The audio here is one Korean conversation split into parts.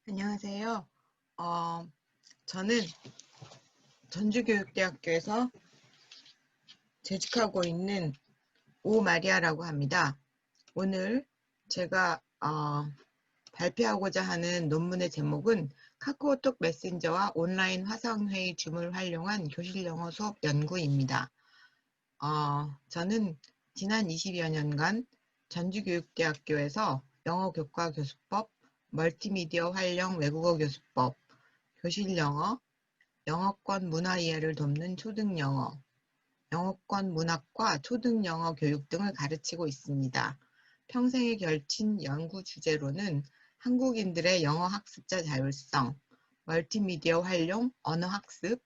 안녕하세요. 저는 전주교육대학교에서 재직하고 있는 오마리아라고 합니다. 오늘 제가 발표하고자 하는 논문의 제목은 카카오톡 메신저와 온라인 화상회의 줌을 활용한 교실영어 수업 연구입니다. 저는 지난 20여 년간 전주교육대학교에서 영어교과 교수법, 멀티미디어 활용 외국어 교수법, 교실영어, 영어권 문화 이해를 돕는 초등영어, 영어권 문학과 초등영어 교육 등을 가르치고 있습니다. 평생에 걸친 연구 주제로는 한국인들의 영어 학습자 자율성, 멀티미디어 활용 언어 학습,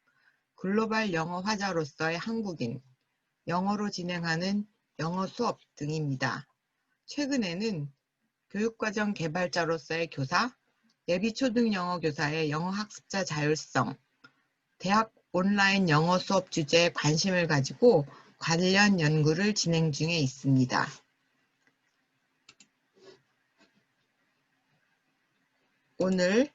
글로벌 영어 화자로서의 한국인, 영어로 진행하는 영어 수업 등입니다. 최근에는 교육과정 개발자로서의 교사, 예비 초등영어 교사의 영어 학습자 자율성, 대학 온라인 영어 수업 주제에 관심을 가지고 관련 연구를 진행 중에 있습니다. 오늘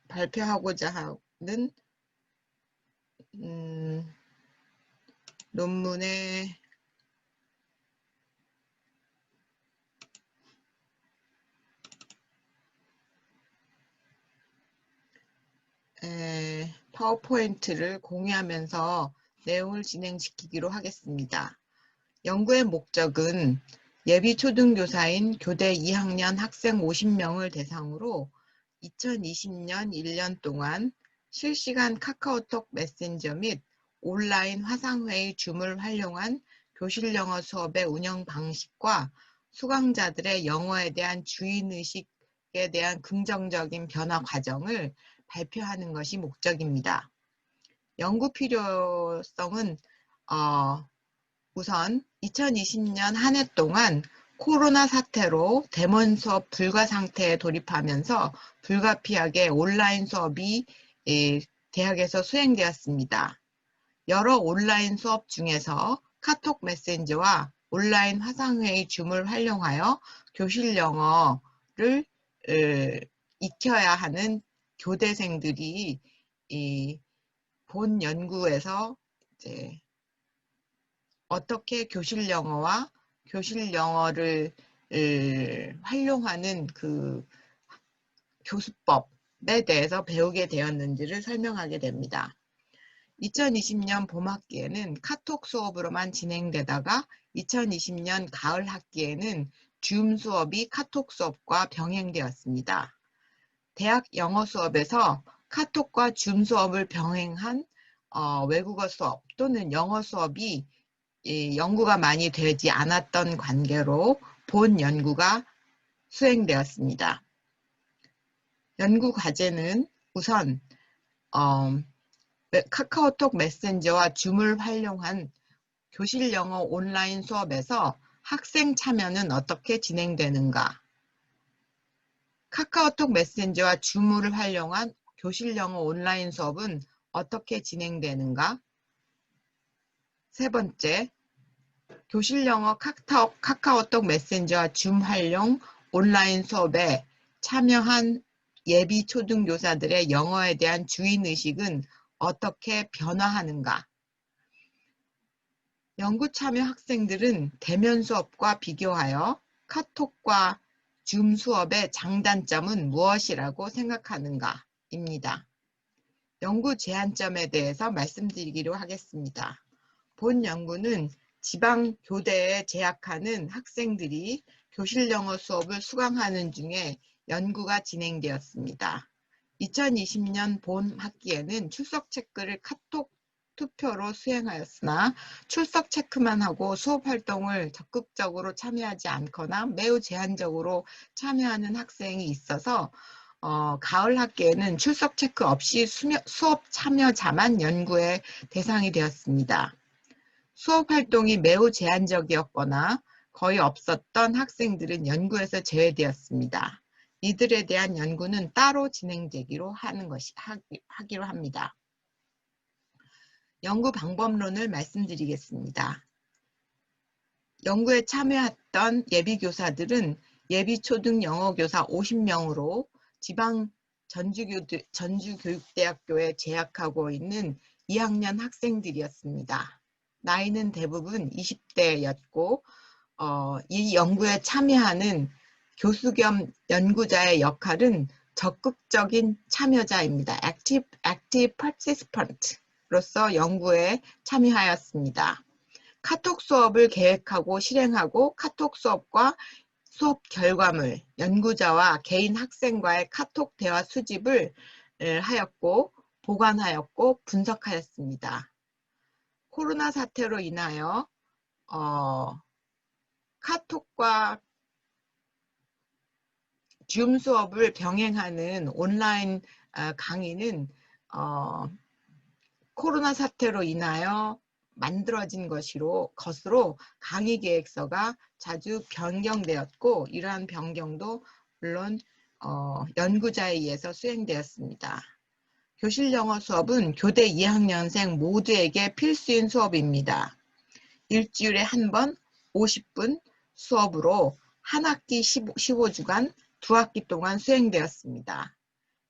발표하고자 하는 논문의 파워포인트를 공유하면서 내용을 진행시키기로 하겠습니다. 연구의 목적은 예비 초등교사인 교대 2학년 학생 50명을 대상으로 2020년 1년 동안 실시간 카카오톡 메신저 및 온라인 화상회의 줌을 활용한 교실영어 수업의 운영 방식과 수강자들의 영어에 대한 주인의식에 대한 긍정적인 변화 과정을 발표하는 것이 목적입니다. 연구 필요성은 우선 2020년 한 해 동안 코로나 사태로 대면 수업 불가 상태에 돌입하면서 불가피하게 온라인 수업이 대학에서 수행되었습니다. 여러 온라인 수업 중에서 카톡 메신저와 온라인 화상회의 줌을 활용하여 교실 영어를 익혀야 하는 교대생들이 본 연구에서 이제 어떻게 교실 영어와 교실 영어를 활용하는 그 교수법에 대해서 배우게 되었는지를 설명하게 됩니다. 2020년 봄 학기에는 카톡 수업으로만 진행되다가 2020년 가을 학기에는 줌 수업이 카톡 수업과 병행되었습니다. 대학 영어 수업에서 카톡과 줌 수업을 병행한 외국어 수업 또는 영어 수업이 연구가 많이 되지 않았던 관계로 본 연구가 수행되었습니다. 연구 과제는 우선 카카오톡 메신저와 줌을 활용한 교실 영어 온라인 수업에서 학생 참여는 어떻게 진행되는가? 카카오톡 메신저와 줌을 활용한 교실 영어 온라인 수업은 어떻게 진행되는가? 세 번째, 교실 영어 카카오톡 메신저와 줌 활용 온라인 수업에 참여한 예비 초등교사들의 영어에 대한 주인의식은 어떻게 변화하는가? 연구 참여 학생들은 대면 수업과 비교하여 카톡과 줌 수업의 장단점은 무엇이라고 생각하는가? 입니다. 연구 제한점에 대해서 말씀드리기로 하겠습니다. 본 연구는 지방 교대에 재학하는 학생들이 교실 영어 수업을 수강하는 중에 연구가 진행되었습니다. 2020년 본 학기에는 출석 체크를 카톡 투표로 수행하였으나 출석 체크만 하고 수업 활동을 적극적으로 참여하지 않거나 매우 제한적으로 참여하는 학생이 있어서 가을 학기에는 출석 체크 없이 수업 참여자만 연구의 대상이 되었습니다. 수업 활동이 매우 제한적이었거나 거의 없었던 학생들은 연구에서 제외되었습니다. 이들에 대한 연구는 따로 진행되기로 하기로 합니다. 연구 방법론을 말씀드리겠습니다. 연구에 참여했던 예비교사들은 예비초등 영어교사 50명으로 지방 전주교육대학교에 재학하고 있는 2학년 학생들이었습니다. 나이는 대부분 20대였고 이 연구에 참여하는 교수 겸 연구자의 역할은 적극적인 참여자입니다. Active participant로서 연구에 참여하였습니다. 카톡 수업을 계획하고 실행하고 카톡 수업과 수업 결과물, 연구자와 개인 학생과의 카톡 대화 수집을 하였고 보관하였고 분석하였습니다. 코로나 사태로 인하여 카톡과 줌 수업을 병행하는 온라인 강의는 코로나 사태로 인하여 만들어진 것으로 강의 계획서가 자주 변경되었고 이러한 변경도 물론 연구자에 의해서 수행되었습니다. 교실 영어 수업은 교대 2학년생 모두에게 필수인 수업입니다. 일주일에 한 번 50분 수업으로 한 학기 15주간 2학기 동안 수행되었습니다.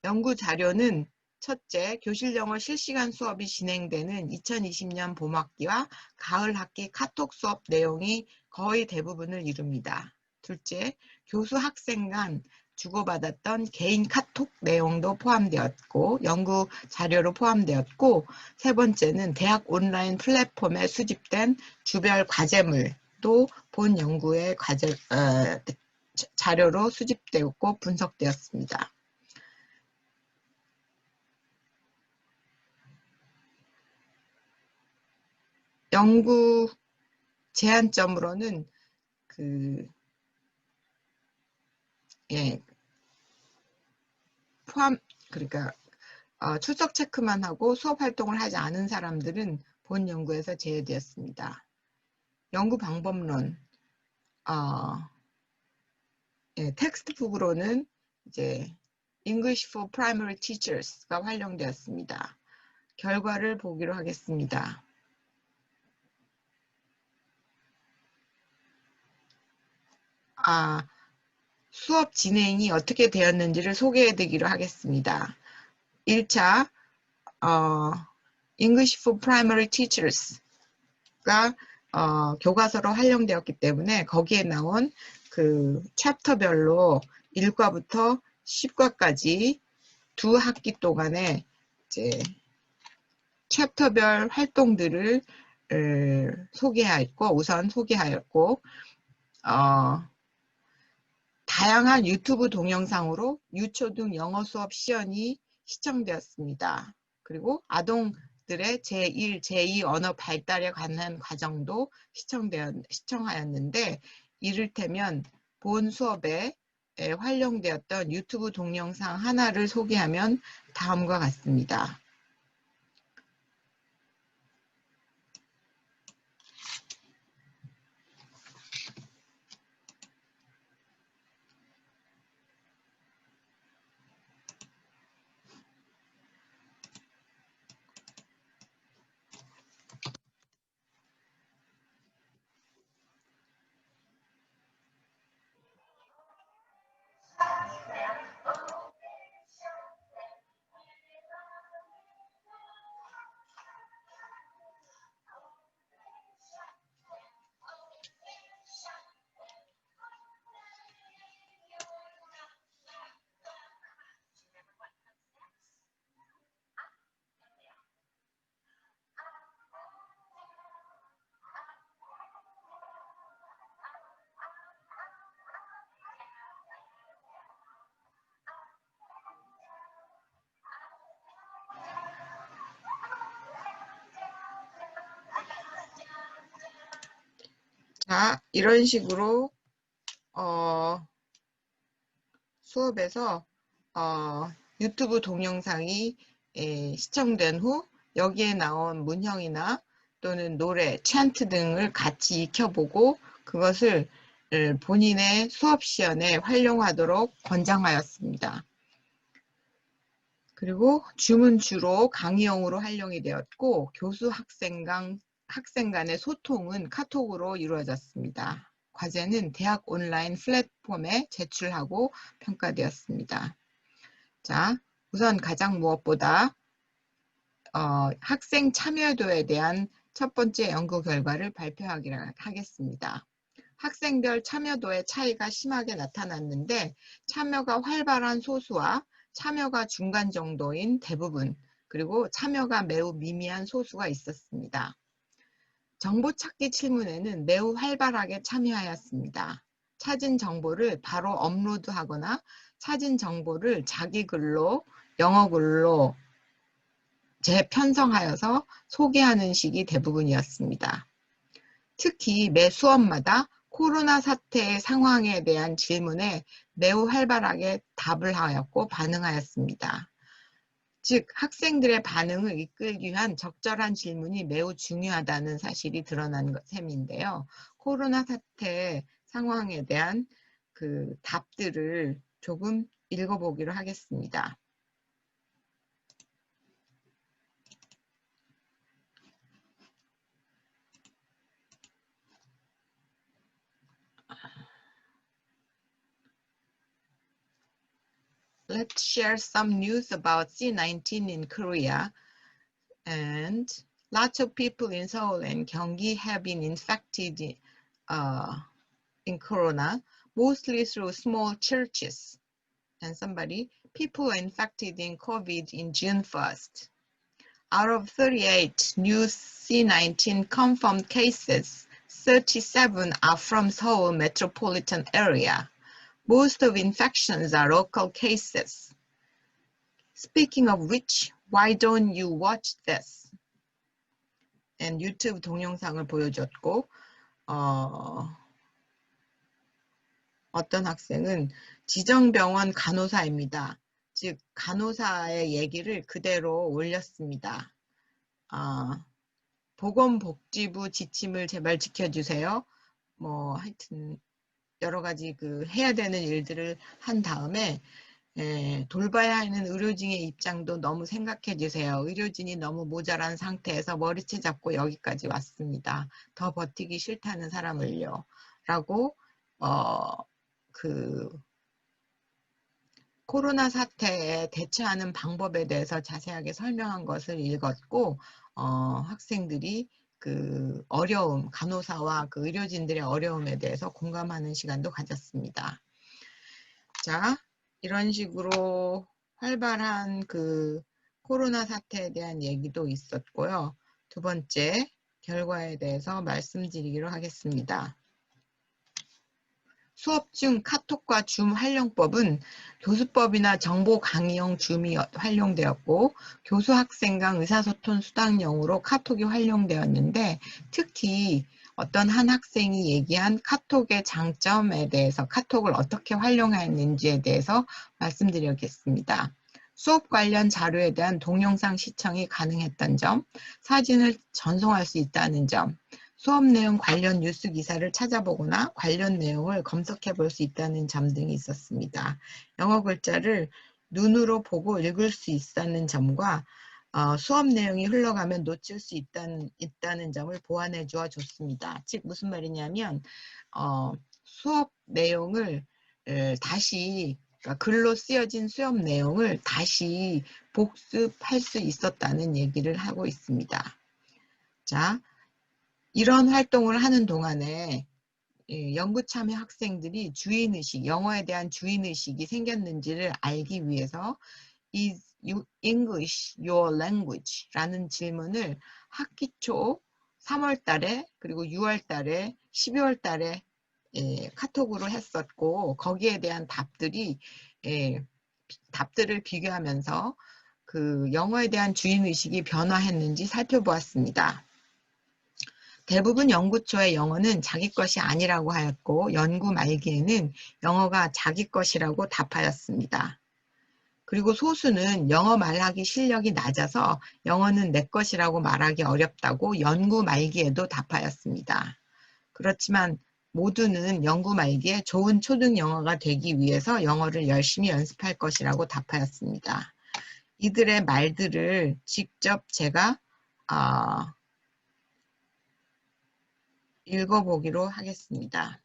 연구 자료는 첫째, 교실 영어 실시간 수업이 진행되는 2020년 봄학기와 가을 학기 카톡 수업 내용이 거의 대부분을 이룹니다. 둘째, 교수 학생 간 주고받았던 개인 카톡 내용도 포함되었고 연구 자료로 포함되었고 세 번째는 대학 온라인 플랫폼에 수집된 주별 과제물도 본 연구의 자료로 수집되었고 분석되었습니다. 연구 제한점으로는 그러니까 출석 체크만 하고 수업 활동을 하지 않은 사람들은 본 연구에서 제외되었습니다. 연구 방법론, 텍스트북으로는 이제 English for Primary Teachers가 활용되었습니다. 결과를 보기로 하겠습니다. 수업 진행이 어떻게 되었는지를 소개해드리기로 하겠습니다. 1차 English for Primary Teachers가 교과서로 활용되었기 때문에 거기에 나온 그 챕터별로 1과부터 10과까지 2학기 동안에 이제 챕터별 활동들을 우선 소개하였고 다양한 유튜브 동영상으로 유초등 영어 수업 시연이 시청되었습니다. 그리고 아동들의 제1, 제2 언어 발달에 관한 과정도 시청하였는데 이를테면 본 수업에 활용되었던 유튜브 동영상 하나를 소개하면 다음과 같습니다. 자, 이런 식으로 수업에서 유튜브 동영상이 시청된 후 여기에 나온 문형이나 또는 노래, 찬트 등을 같이 익혀보고 그것을 본인의 수업 시간에 활용하도록 권장하였습니다. 그리고 줌은 주로 강의용으로 활용이 되었고 교수 학생 간의 소통은 카톡으로 이루어졌습니다. 과제는 대학 온라인 플랫폼에 제출하고 평가되었습니다. 자, 우선 가장 무엇보다 학생 참여도에 대한 첫 번째 연구 결과를 발표하겠습니다. 학생별 참여도의 차이가 심하게 나타났는데 참여가 활발한 소수와 참여가 중간 정도인 대부분, 그리고 참여가 매우 미미한 소수가 있었습니다. 정보찾기 질문에는 매우 활발하게 참여하였습니다. 찾은 정보를 바로 업로드하거나 찾은 정보를 자기 글로, 영어 글로 재편성하여서 소개하는 식이 대부분이었습니다. 특히 매 수업마다 코로나 사태의 상황에 대한 질문에 매우 활발하게 답을 하였고 반응하였습니다. 즉 학생들의 반응을 이끌기 위한 적절한 질문이 매우 중요하다는 사실이 드러난 셈인데요. 코로나 사태 상황에 대한 그 답들을 조금 읽어보기로 하겠습니다. Let's share some news about C19 in Korea. And lots of people in Seoul and Gyeonggi have been infected in corona, mostly through small churches. And people were infected in COVID in June 1st. Out of 38 new C19 confirmed cases, 37 are from Seoul metropolitan area. Most of infections are local cases. Speaking of which, why don't you watch this? And 유튜브 동영상을 보여줬고 어떤 학생은 지정병원 간호사입니다. 즉 간호사의 얘기를 그대로 올렸습니다. 보건복지부 지침을 제발 지켜주세요. 뭐 하여튼 여러 가지 해야 되는 일들을 한 다음에 돌봐야 하는 의료진의 입장도 너무 생각해 주세요. 의료진이 너무 모자란 상태에서 머리채 잡고 여기까지 왔습니다. 더 버티기 싫다는 사람을요. 라고 코로나 사태에 대처하는 방법에 대해서 자세하게 설명한 것을 읽었고 학생들이 어려움, 간호사와 의료진들의 어려움에 대해서 공감하는 시간도 가졌습니다. 자, 이런 식으로 활발한 코로나 사태에 대한 얘기도 있었고요. 두 번째 결과에 대해서 말씀드리기로 하겠습니다. 수업 중 카톡과 줌 활용법은 교수법이나 정보 강의용 줌이 활용되었고 교수 학생 간 의사소통 수단용으로 카톡이 활용되었는데 특히 어떤 한 학생이 얘기한 카톡의 장점에 대해서 카톡을 어떻게 활용했는지에 대해서 말씀드리겠습니다. 수업 관련 자료에 대한 동영상 시청이 가능했던 점, 사진을 전송할 수 있다는 점, 수업 내용 관련 뉴스 기사를 찾아보거나 관련 내용을 검색해 볼 수 있다는 점 등이 있었습니다. 영어 글자를 눈으로 보고 읽을 수 있다는 점과 수업 내용이 흘러가면 놓칠 수 있다는 점을 보완해 주어 줬습니다. 즉 무슨 말이냐면 수업 내용을 다시 글로 쓰여진 수업 내용을 다시 복습할 수 있었다는 얘기를 하고 있습니다. 자, 이런 활동을 하는 동안에 연구 참여 학생들이 주인의식, 영어에 대한 주인의식이 생겼는지를 알기 위해서 Is English your language? 라는 질문을 학기 초 3월 달에 그리고 6월 달에 12월 달에 카톡으로 했었고 거기에 대한 답들을 비교하면서 영어에 대한 주인의식이 변화했는지 살펴보았습니다. 대부분 연구초의 영어는 자기 것이 아니라고 하였고 연구 말기에는 영어가 자기 것이라고 답하였습니다. 그리고 소수는 영어 말하기 실력이 낮아서 영어는 내 것이라고 말하기 어렵다고 연구 말기에도 답하였습니다. 그렇지만 모두는 연구 말기에 좋은 초등 영어가 되기 위해서 영어를 열심히 연습할 것이라고 답하였습니다. 이들의 말들을 직접 제가 읽어보기로 하겠습니다.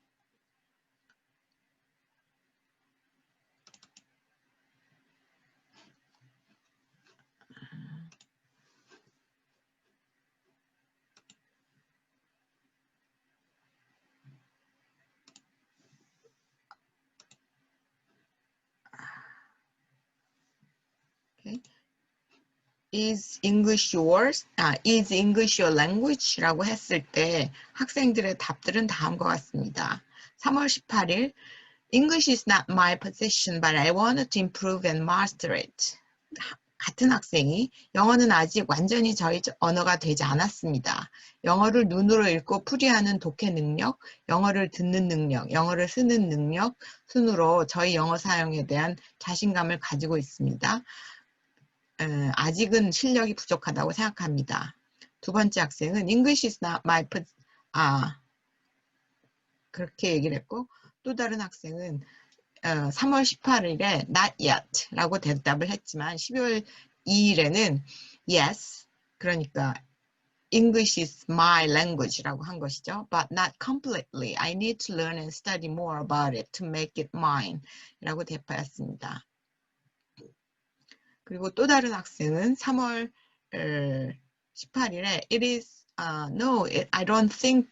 Okay. Is English yours? Is English your language? 라고 했을 때 학생들의 답들은 다음과 같습니다. 3월 18일 English is not my possession, but I wanted to improve and master it. 같은 학생이 영어는 아직 완전히 저희 언어가 되지 않았습니다. 영어를 눈으로 읽고 풀이하는 독해 능력, 영어를 듣는 능력, 영어를 쓰는 능력 순으로 저희 영어 사용에 대한 자신감을 가지고 있습니다. 아직은 실력이 부족하다고 생각합니다. 두 번째 학생은 English is not my 그렇게 얘기를 했고, 또 다른 학생은 3월 18일에 not yet 라고 대답을 했지만 12월 2일에는 yes, 그러니까 English is my language 라고 한 것이죠. But not completely. I need to learn and study more about it to make it mine 라고 대답하였습니다. 그리고 또 다른 학생은 3월 18일에 It is, no, I don't think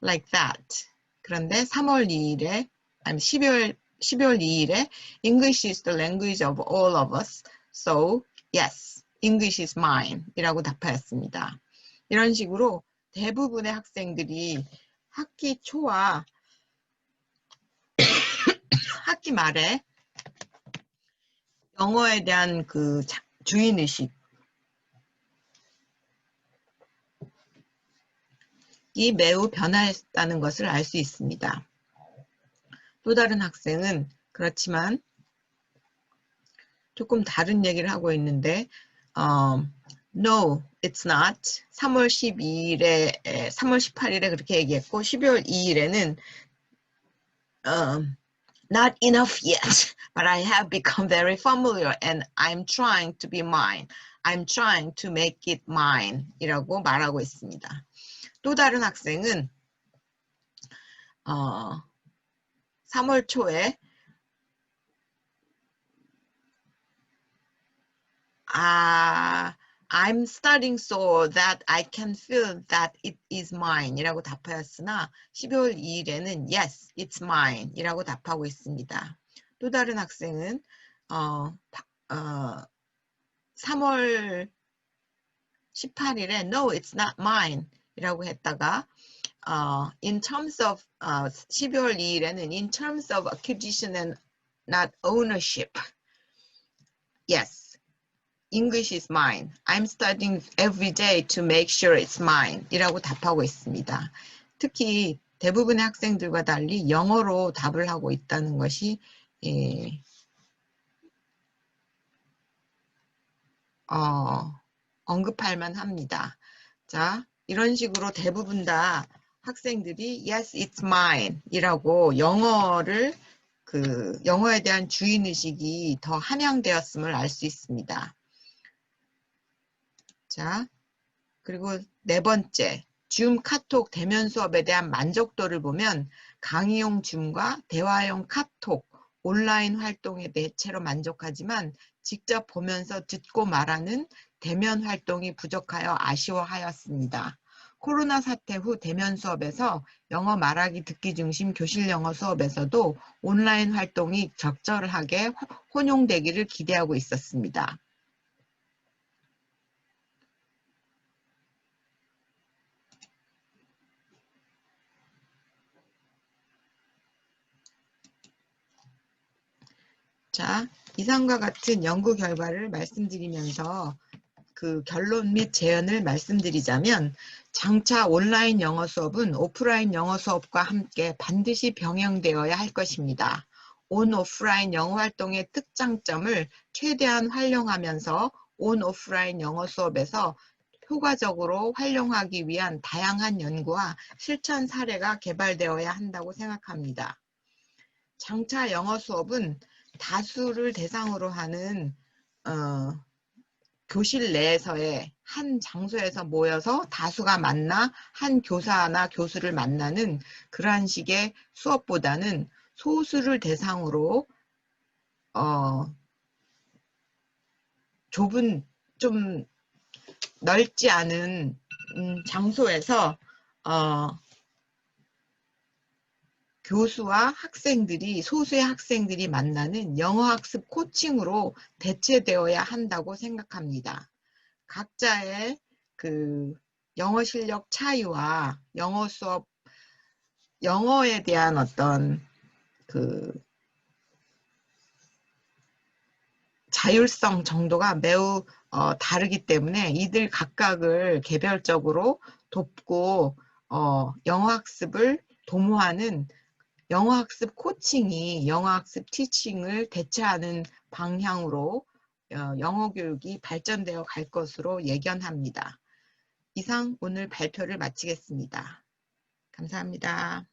like that. 그런데 3월 2일에, 아니 12월 2일에 English is the language of all of us. So, yes, English is mine 이라고 답하였습니다. 이런 식으로 대부분의 학생들이 학기 초와 학기 말에 영어에 대한 그 주인의식이 매우 변화했다는 것을 알 수 있습니다. 또 다른 학생은 그렇지만 조금 다른 얘기를 하고 있는데 No, it's not. 3월 18일에 그렇게 얘기했고 12월 2일에는 Not enough yet, but I have become very familiar and I'm trying to be mine. I'm trying to make it mine 이라고 말하고 있습니다. 또 다른 학생은 3월 초에 I'm studying so that I can feel that it is mine 이라고 답하였으나 12월 2일에는 yes, it's mine 이라고 답하고 있습니다. 또 다른 학생은 3월 18일에 no, it's not mine 이라고 했다가 in terms of 12월 2일에는 in terms of acquisition and not ownership yes, English is mine. I'm studying every day to make sure it's mine. 이라고 답하고 있습니다. 특히 대부분의 학생들과 달리 영어로 답을 하고 있다는 것이 언급할 만합니다. 자, 이런 식으로 대부분 다 학생들이 yes, it's mine 이라고 영어에 대한 주인의식이 더 함양되었음을 알 수 있습니다. 자, 그리고 네 번째, 줌 카톡 대면 수업에 대한 만족도를 보면 강의용 줌과 대화용 카톡, 온라인 활동에 대체로 만족하지만 직접 보면서 듣고 말하는 대면 활동이 부족하여 아쉬워하였습니다. 코로나 사태 후 대면 수업에서 영어 말하기 듣기 중심 교실 영어 수업에서도 온라인 활동이 적절하게 혼용되기를 기대하고 있었습니다. 자, 이상과 같은 연구 결과를 말씀드리면서 그 결론 및 제언을 말씀드리자면 장차 온라인 영어 수업은 오프라인 영어 수업과 함께 반드시 병행되어야 할 것입니다. 온 오프라인 영어 활동의 특장점을 최대한 활용하면서 온 오프라인 영어 수업에서 효과적으로 활용하기 위한 다양한 연구와 실천 사례가 개발되어야 한다고 생각합니다. 장차 영어 수업은 다수를 대상으로 하는 교실 내에서의 한 장소에서 모여서 다수가 만나 한 교사나 교수를 만나는 그러한 식의 수업보다는 소수를 대상으로 좁은 좀 넓지 않은 장소에서 교수와 학생들이 소수의 학생들이 만나는 영어학습 코칭으로 대체되어야 한다고 생각합니다. 각자의 그 영어 실력 차이와 영어 수업, 영어에 대한 어떤 그 자율성 정도가 매우 다르기 때문에 이들 각각을 개별적으로 돕고 영어학습을 도모하는 영어학습 코칭이 영어학습 티칭을 대체하는 방향으로 영어 교육이 발전되어 갈 것으로 예견합니다. 이상 오늘 발표를 마치겠습니다. 감사합니다.